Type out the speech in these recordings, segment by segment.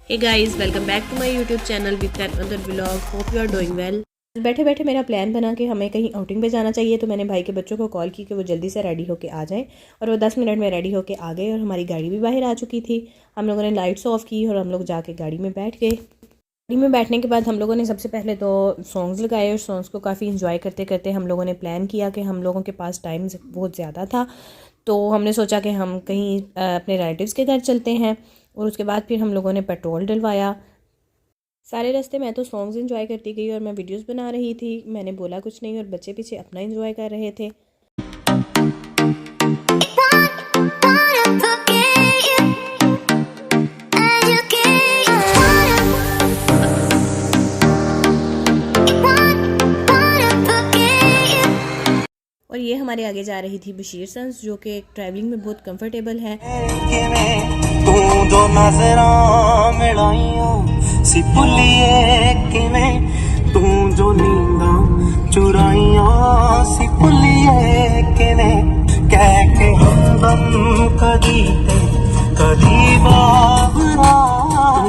Hey guys, welcome back to my YouTube channel with another vlog. Hope you are doing well. बैठे बैठे मेरा plan बना कि हमें कहीं आउटिंग पे जाना चाहिए, तो मैंने भाई के बच्चों को कॉल की कि वो जल्दी से रेडी होके आ जाएं। और वो 10 मिनट में रेडी होके आ गए और हमारी गाड़ी भी बाहर आ चुकी थी। हम लोगों ने लाइट्स ऑफ की और हम लोग जाके गाड़ी में बैठ गए। गाड़ी में बैठने के बाद हम लोगों ने सबसे पहले तो सॉन्ग्स लगाए और सॉन्ग्स को काफ़ी इंजॉय करते करते हम लोगों ने प्लान किया कि हम लोगों के पास टाइम बहुत ज़्यादा था, तो हमने सोचा कि हम कहीं अपने रिलेटिव्स के घर चलते हैं। और उसके बाद फिर हम लोगों ने पेट्रोल डलवाया। सारे रास्ते मैं तो सॉन्ग्स एंजॉय करती गई और मैं वीडियोस बना रही थी। मैंने बोला कुछ नहीं और बच्चे पीछे अपना एंजॉय कर रहे थे। और ये हमारे आगे जा रही थी बशीर सन्स, जो कि ट्रैवलिंग में बहुत कंफर्टेबल है। तू जो नजरां मिलाइया सी भुलिए किवें, तू जो नींदा चुराइया सी भुलिए किवें, कह के हमदम कदी ते कदी बाबरा,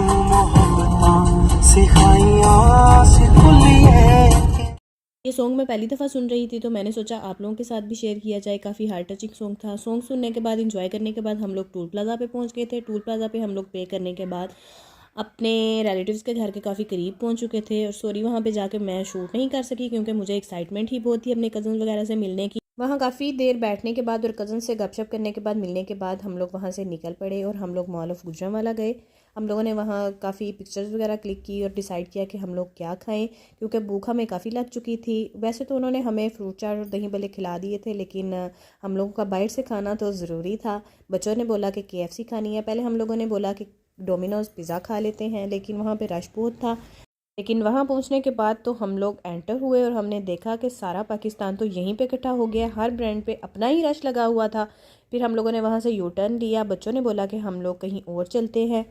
मोहब्बतां सिखाइया सी भुलिए। ये सॉन्ग मैं पहली दफ़ा सुन रही थी, तो मैंने सोचा आप लोगों के साथ भी शेयर किया जाए। काफ़ी हार्ट टचिंग सॉन्ग था। सॉन्ग सुनने के बाद, इंजॉय करने के बाद हम लोग टूल प्लाज़ा पे पहुंच गए थे। टूल प्लाज़ा पे हम लोग पे करने के बाद अपने रिलेटिव्स के घर के काफ़ी करीब पहुंच चुके थे। और सॉरी, वहाँ पे जाके मैं शूट नहीं कर सकी क्योंकि मुझे एक्साइटमेंट ही बहुत थी अपने कज़न वगैरह से मिलने की। वहाँ काफ़ी देर बैठने के बाद और कज़न से गपशप करने के बाद, मिलने के बाद हम लोग वहाँ से निकल पड़े और हम लोग मॉल ऑफ गुजरांवाला गए। हम लोगों ने वहाँ काफ़ी पिक्चर्स वगैरह क्लिक की और डिसाइड किया कि हम लोग क्या खाएं, क्योंकि भूख हमें काफ़ी लग चुकी थी। वैसे तो उन्होंने हमें फ्रूट चाट और दही भल्ले खिला दिए थे, लेकिन हम लोगों का बाहर से खाना तो ज़रूरी था। बच्चों ने बोला कि KFC खानी है। पहले हम लोगों ने बोला कि डोमिनोज़ पिज़्ज़ा खा लेते हैं, लेकिन वहाँ पे रश बहुत था। लेकिन वहाँ पहुँचने के बाद तो हम लोग एंटर हुए और हमने देखा कि सारा पाकिस्तान तो यहीं पे इकट्ठा हो गया। हर ब्रांड पे अपना ही रश लगा हुआ था। फिर हम लोगों ने वहाँ से यू टर्न लिया। बच्चों ने बोला कि हम लोग कहीं और चलते हैं।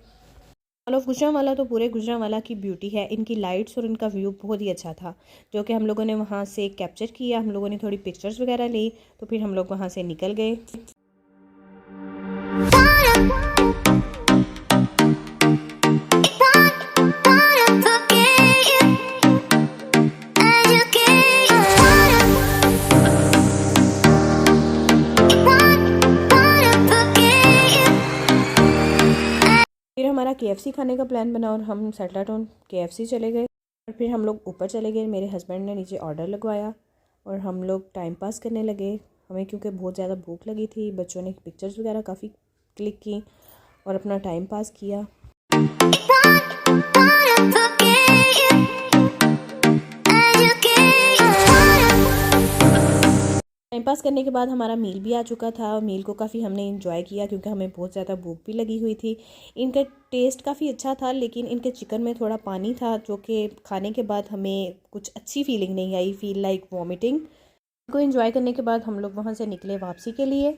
मॉल ऑफ गुजरांवाला तो पूरे गुजरांवाला की ब्यूटी है। इनकी लाइट्स और इनका व्यू बहुत ही अच्छा था, जो कि हम लोगों ने वहाँ से कैप्चर किया। हम लोगों ने थोड़ी पिक्चर्स वगैरह ली, तो फिर हम लोग वहाँ से निकल गए। फिर हमारा KFC खाने का प्लान बना और हम सेटला टाउन KFC चले गए। और फिर हम लोग ऊपर चले गए। मेरे हस्बैंड ने नीचे ऑर्डर लगवाया और हम लोग टाइम पास करने लगे। हमें क्योंकि बहुत ज़्यादा भूख लगी थी। बच्चों ने पिक्चर्स वगैरह काफ़ी क्लिक की और अपना टाइम पास किया। टाइम पास करने के बाद हमारा मील भी आ चुका था। मील को काफ़ी हमने इंजॉय किया क्योंकि हमें बहुत ज़्यादा भूख भी लगी हुई थी। इनका टेस्ट काफ़ी अच्छा था, लेकिन इनके चिकन में थोड़ा पानी था, जो कि खाने के बाद हमें कुछ अच्छी फीलिंग नहीं आई। फील लाइक वॉमिटिंग को इंजॉय करने के बाद हम लोग वहाँ से निकले वापसी के लिए।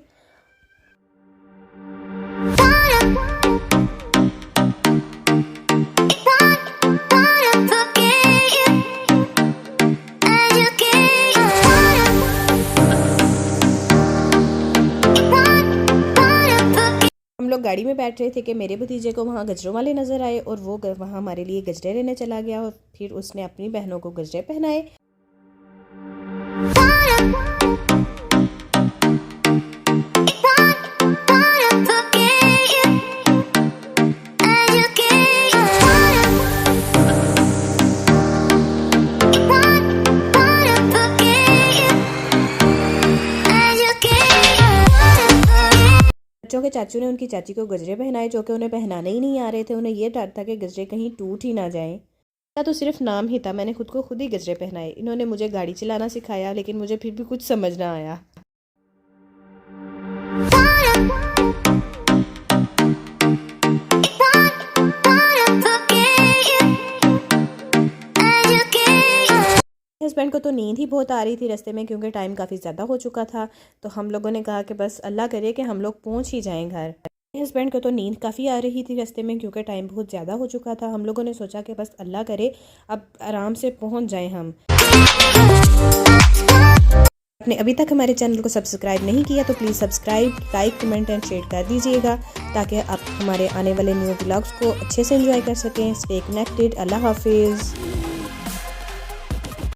हम लोग गाड़ी में बैठ रहे थे कि मेरे भतीजे को वहाँ गजरों वाले नज़र आए और वो वहाँ हमारे लिए गजरे लेने चला गया और फिर उसने अपनी बहनों को गजरे पहनाए। बच्चों के चाचू ने उनकी चाची को गजरे पहनाए, जो कि उन्हें पहनाने ही नहीं आ रहे थे। उन्हें यह डर था कि गजरे कहीं टूट ही ना जाएं। तो सिर्फ नाम ही था। मैंने खुद को खुद ही गजरे पहनाए। इन्होंने मुझे गाड़ी चलाना सिखाया, लेकिन मुझे फिर भी कुछ समझ ना आया। हस्बैंड को तो नींद ही बहुत आ रही थी रास्ते में, क्योंकि टाइम काफ़ी ज़्यादा हो चुका था। तो हम लोगों ने कहा कि बस अल्लाह करे कि हम लोग पहुंच ही जाएं घर। हस्बैंड को तो नींद काफ़ी आ रही थी रास्ते में, क्योंकि टाइम बहुत ज़्यादा हो चुका था। हम लोगों ने सोचा कि बस अल्लाह करे अब आराम से पहुंच जाएं हम। आपने अभी तक हमारे चैनल को सब्सक्राइब नहीं किया तो please subscribe, like, comment and share कर दीजिएगा ताकि आप हमारे आने वाले न्यू व्लॉग्स को अच्छे से एंजॉय कर सकें। Stay connected. अल्लाह हाफिज़।